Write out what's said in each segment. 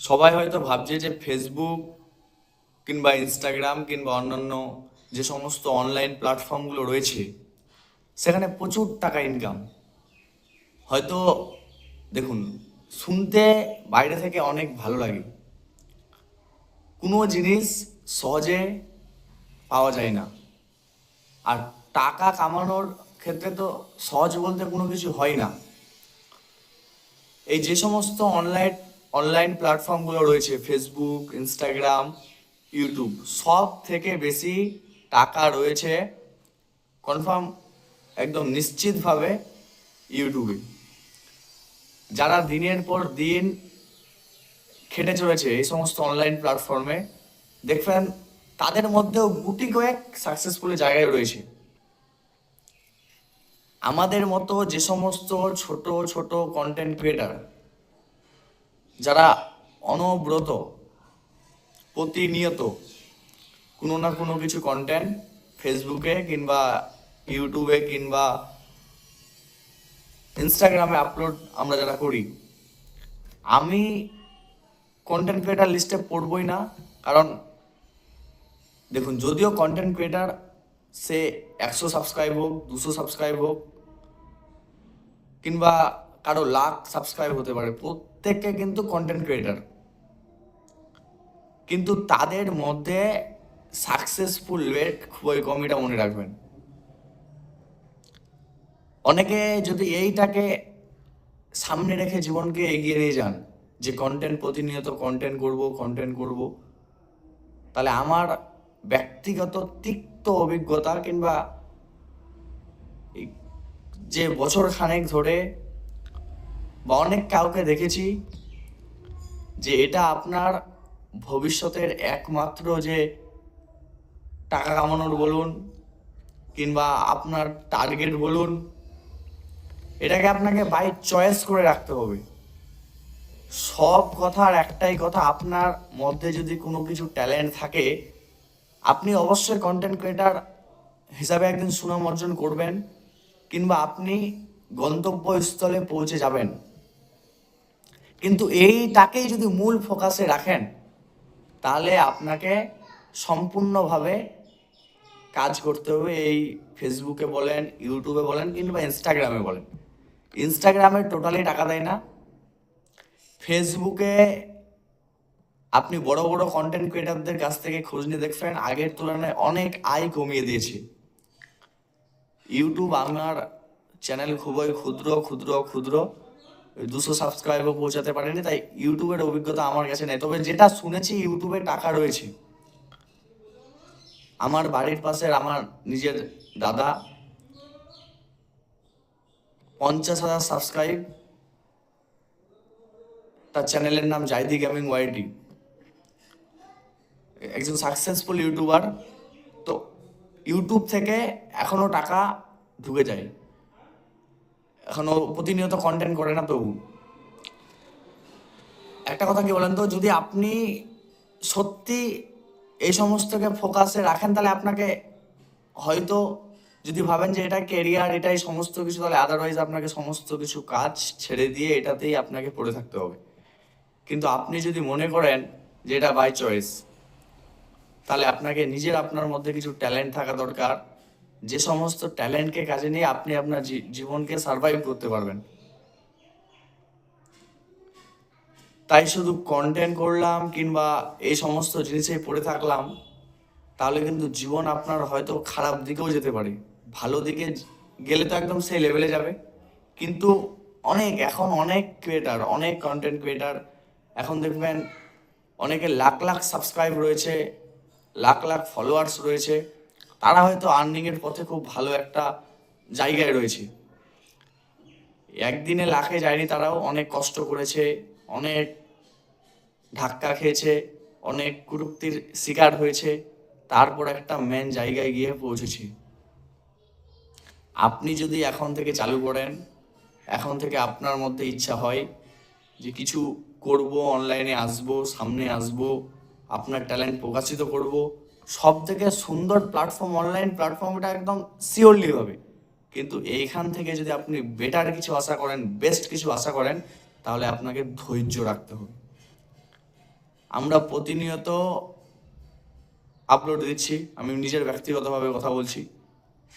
সবাই হয়তো ভাবছে যে ফেসবুক কিংবা ইনস্টাগ্রাম কিংবা অন্যান্য যে সমস্ত অনলাইন প্ল্যাটফর্মগুলো রয়েছে সেখানে প্রচুর টাকা ইনকাম। হয়তো দেখুন, শুনতে বাইরে থেকে অনেক ভালো লাগে, কোনো জিনিস সহজে পাওয়া যায় না। আর টাকা কামানোর ক্ষেত্রে তো সহজ বলতে কোনো কিছু হয় না। এই যে সমস্ত অনলাইন অনলাইন প্ল্যাটফর্মগুলো রয়েছে, ফেসবুক, ইনস্টাগ্রাম, ইউটিউব, সব থেকে বেশি টাকা রয়েছে কনফার্ম, একদম নিশ্চিতভাবে ইউটিউবে। যারা দিনের পর দিন খেটে চলেছে এই সমস্ত অনলাইন প্ল্যাটফর্মে, দেখবেন তাদের মধ্যেও গুটি কয়েক সাকসেসফুল জায়গায় রয়েছে। আমাদের মতো যে সমস্ত ছোট ছোট কন্টেন্ট ক্রিয়েটার যারা অনবরত প্রতিনিয়ত কোনো না কোনো কিছু কন্টেন্ট ফেসবুকে কিংবা ইউটিউবে কিংবা ইনস্টাগ্রামে আপলোড আমরা যারা করি, আমি কন্টেন্ট ক্রিয়েটার লিস্টে পড়বই না। কারণ দেখুন, যদিও কন্টেন্ট ক্রিয়েটার সে 100 সাবস্ক্রাইব হোক, 200 সাবস্ক্রাইব হোক, কিংবা কারো লাখ সাবস্ক্রাইব হতে পারে, প্রত্যেককে কিন্তু কন্টেন্ট ক্রিয়েটার, কিন্তু তাদের মধ্যে সাকসেসফুল রেট খুবই কম, এটা মনে রাখবেন। অনেকে যদি এইটাকে সামনে রেখে জীবনকে এগিয়ে নিয়ে যান যে কন্টেন্ট, প্রতিনিয়ত কন্টেন্ট করব, তাহলে আমার ব্যক্তিগত তিক্ত অভিজ্ঞতা কিংবা এই যে বছর খানেক ধরে বা অনেক কাউকে দেখেছি যে এটা আপনার ভবিষ্যতের একমাত্র যে টাকা কামানোর বলুন কিংবা আপনার টার্গেট বলুন, এটাকে আপনাকে বাই চয়েস করে রাখতে হবে। সব কথার একটাই কথা, আপনার মধ্যে যদি কোনো কিছু ট্যালেন্ট থাকে, আপনি অবশ্যই কন্টেন্ট ক্রিয়েটার হিসাবে একদিন সুনাম অর্জন করবেন কিংবা আপনি গন্তব্যস্থলে পৌঁছে যাবেন। কিন্তু এইটাকেই যদি মূল ফোকাসে রাখেন, তাহলে আপনাকে সম্পূর্ণভাবে কাজ করতে হবে। এই ফেসবুকে বলেন, ইউটিউবে বলেন কিংবা ইনস্টাগ্রামে বলেন। ইনস্টাগ্রামে টোটালি টাকা দেয় না। ফেসবুকে আপনি বড় বড় কন্টেন্ট ক্রিয়েটারদের কাছ থেকে খোঁজ নিয়ে দেখবেন আগের তুলনায় অনেক আয় কমিয়ে দিয়েছে। ইউটিউব, আমার চ্যানেল খুবই ক্ষুদ্র ক্ষুদ্র ক্ষুদ্র, 200 সাবস্ক্রাইবও পৌঁছাতে পারেনি, তাই ইউটিউবের অভিজ্ঞতা আমার কাছে নেই। তবে যেটা শুনেছি, ইউটিউবে টাকা রয়েছে। আমার বাড়ির পাশের আমার নিজের দাদা 50,000 সাবস্ক্রাইব, তার চ্যানেলের নাম জাইদি গেমিং ওয়াইটি, একজন সাকসেসফুল ইউটিউবার। তো ইউটিউব থেকে এখনো টাকা ঢুকে যায়, এখনো প্রতিনিয়ত কন্টেন্ট করে না। তবু একটা কথা কি বলেন তো, যদি আপনি সত্যি এই সমস্তকে ফোকাসে রাখেন, তাহলে আপনাকে হয়তো যদি ভাবেন যে এটা কেরিয়ার, এটাই সমস্ত কিছু, তাহলে আদারওয়াইজ আপনাকে সমস্ত কিছু কাজ ছেড়ে দিয়ে এটাতেই আপনাকে পড়ে থাকতে হবে। কিন্তু আপনি যদি মনে করেন যে এটা বাই চয়েস, তাহলে আপনাকে নিজের আপনার মধ্যে কিছু ট্যালেন্ট থাকা দরকার, যে সমস্ত ট্যালেন্টকে কাজে নিয়ে আপনি আপনার জীবনকে সার্ভাইভ করতে পারবেন। তাই শুধু কন্টেন্ট করলাম কিংবা এই সমস্ত জিনিসে পড়ে থাকলাম, তাহলে কিন্তু জীবন আপনার হয়তো খারাপ দিকেও যেতে পারে। ভালো দিকে গেলে তো একদম সেই লেভেলে যাবে। কিন্তু এখন অনেক ক্রিয়েটার, অনেক কন্টেন্ট ক্রিয়েটার, এখন দেখবেন অনেকের লাখ লাখ সাবস্ক্রাইব রয়েছে, লাখ লাখ ফলোয়ার্স রয়েছে, তারা হয়তো আর্নিংয়ের পথে খুব ভালো একটা জায়গায় রয়েছে। একদিনে লাখে যায়নি, তারাও অনেক কষ্ট করেছে, অনেক ধাক্কা খেয়েছে, অনেক কুরুক্তির শিকার হয়েছে, তারপর একটা মেন জায়গায় গিয়ে পৌঁছেছি। আপনি যদি এখন থেকে চালু করেন, এখন থেকে আপনার মধ্যে ইচ্ছা হয় যে কিছু করব, অনলাইনে আসব, সামনে আসব, আপনার ট্যালেন্ট প্রকাশিত করব, সব থেকে সুন্দর প্ল্যাটফর্ম অনলাইন প্ল্যাটফর্ম, এটা একদম শিওরলি হবে। কিন্তু এইখান থেকে যদি আপনি বেটার কিছু আশা করেন, বেস্ট কিছু আশা করেন, তাহলে আপনাকে ধৈর্য রাখতে হবে। আমরা প্রতিনিয়ত আপলোড দিচ্ছি, আমি নিজের ব্যক্তিগতভাবে কথা বলছি,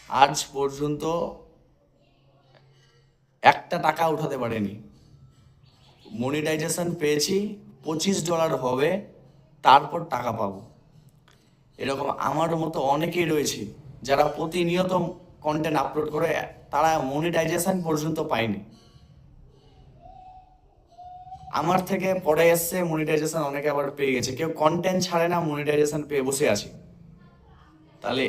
আজ পর্যন্ত একটা টাকা উঠাতে পারেনি। মনিটাইজেশন পেয়েছি, $25 হবে, তারপর টাকা পাবো। এরকম আমার মতো অনেকেই রয়েছে যারা প্রতিনিয়ত কন্টেন্ট আপলোড করে, তারা মনিটাইজেশন পর্যন্ত পায়নি। আমার থেকে পরে এসছে মনিটাইজেশন, অনেকে আবার পেয়ে গেছে। কেউ কন্টেন্ট ছাড়ে না, মনিটাইজেশন পেয়ে বসে আছে। তাহলে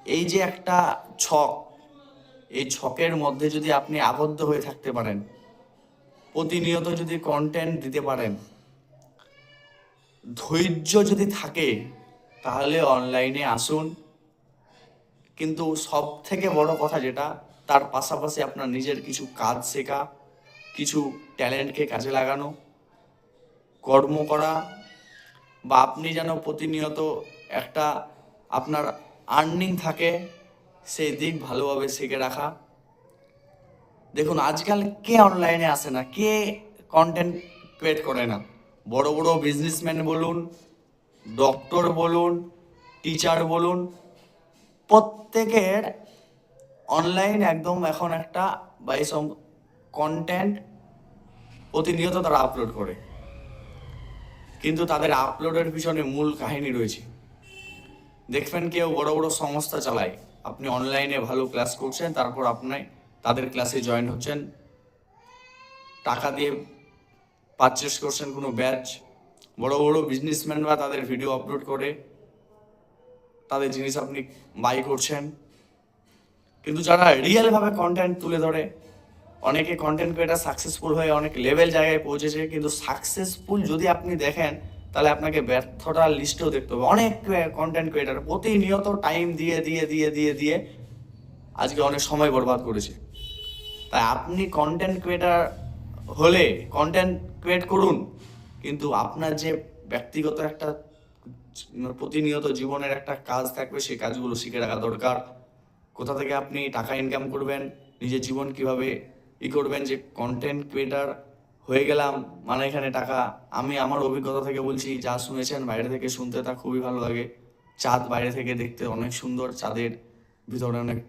এই যে একটা ছক, এই ছকের মধ্যে যদি আপনি আবদ্ধ হয়ে থাকতে পারেন, প্রতিনিয়ত যদি কন্টেন্ট দিতে পারেন, ধৈর্য যদি থাকে, তাহলে অনলাইনে আসুন। কিন্তু সব থেকে বড় কথা যেটা, তার পাশাপাশি আপনার নিজের কিছু কাজ শেখা, কিছু ট্যালেন্টকে কাজে লাগানো, কর্ম করা, বা আপনি যেন প্রতিনিয়ত একটা আপনার আর্নিং থাকে, সেই দিক ভালোভাবে শিখে রাখা। দেখুন, আজকাল কে অনলাইনে আসে না, কে কন্টেন্ট ক্রিয়েট করে না? বড় বড় বিজনেসম্যান বলুন, ডক্টর বলুন, টিচার বলুন, প্রত্যেকের অনলাইন একদম এখন একটা বা এইসব কন্টেন্ট প্রতিনিয়ত তারা আপলোড করে। কিন্তু তাদের আপলোডের পিছনে মূল কাহিনী রয়েছে। দেখবেন কেউ বড় বড় সংস্থা চালায়, আপনি অনলাইনে ভালো ক্লাস করছেন, তারপর আপনি তাদের ক্লাসে জয়েন হচ্ছেন, টাকা দিয়ে পারচেস করছেন কোনো ব্যাচ। বড় বড় বিজনেসম্যানরা তাদের ভিডিও আপলোড করে, তাদের জিনিস আপনি বাই করছেন। কিন্তু যারা রিয়েলভাবে কন্টেন্ট তুলে ধরে, অনেকে কন্টেন্ট ক্রিয়েটার সাকসেসফুল হয়ে অনেক লেভেল জায়গায় পৌঁছেছে, কিন্তু সাকসেসফুল যদি আপনি দেখেন, তাহলে আপনাকে ব্যর্থতার লিস্টেও দেখতে হবে। অনেক কন্টেন্ট ক্রিয়েটার প্রতিনিয়ত টাইম দিয়ে দিয়ে দিয়ে দিয়ে দিয়ে আজকে অনেক সময় বরবাদ করেছে। তাই আপনি কন্টেন্ট ক্রিয়েটার হলে কন্টেন্ট ক্রিয়েট করুন, কিন্তু আপনার যে ব্যক্তিগত একটা প্রতিনিয়ত জীবনের একটা কাজ থাকবে, সেই কাজগুলো শিখে রাখা দরকার। কোথা থেকে আপনি টাকা ইনকাম করবেন, নিজের জীবন কিভাবে করবেন, যে কন্টেন্ট ক্রিয়েটার হয়ে গেলাম মানে এখানে টাকা। আমি আমার অভিজ্ঞতা থেকে বলছি, যা শুনেছেন বাইরে থেকে শুনতে তা খুবই ভালো লাগে। চাঁদ বাইরে থেকে দেখতে অনেক সুন্দর, চাঁদের ভিতরে অনেক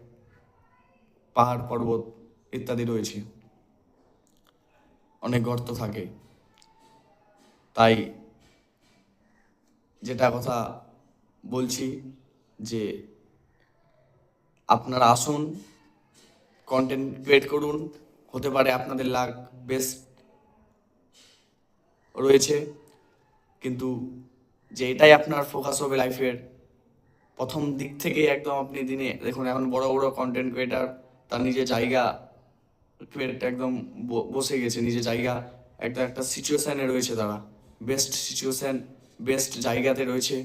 পাহাড় পর্বত ইত্যাদি রয়েছে, অনেক গর্ত থাকে। তাই যেটা কথা বলছি, যে আপনারা আসুন, কন্টেন্ট ক্রিয়েট করুন, হতে পারে আপনাদের লাক বেস্ট রয়েছে, কিন্তু যে এটাই আপনার ফোকাস হবে লাইফের প্রথম দিক থেকে একদম আপনি দিনে দেখুন, এখন বড় বড় কন্টেন্ট ক্রিয়েটার তার নিজের জায়গা ক্রিয়েট একদম বসে গেছে, নিজের জায়গা একটা একটা সিচুয়েশানে রয়েছে, তারা বেস্ট সিচুয়েশান, বেস্ট জায়গাতে রয়েছে।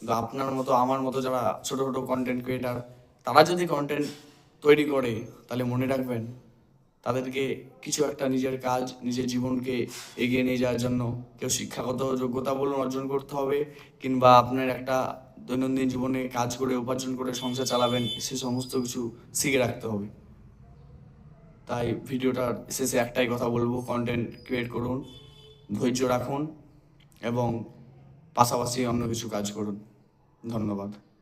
তো আপনার মতো আমার মতো যারা ছোটো ছোটো কন্টেন্ট ক্রিয়েটার, তারা যদি কন্টেন্ট তৈরি করে, তাহলে মনে রাখবেন, তাদেরকে কিছু একটা নিজের কাজ, নিজের জীবনকে এগিয়ে নিয়ে যাওয়ার জন্য কেউ শিক্ষাগত যোগ্যতা বলুন অর্জন করতে হবে, কিংবা আপনার একটা দৈনন্দিন জীবনে কাজ করে উপার্জন করে সংসার চালাবেন, সে সমস্ত কিছু শিখে রাখতে হবে। তাই ভিডিওটার শেষে একটাই কথা বলবো, কন্টেন্ট ক্রিয়েট করুন, ধৈর্য রাখুন এবং পাশাপাশি অন্য কিছু কাজ করুন। ধন্যবাদ।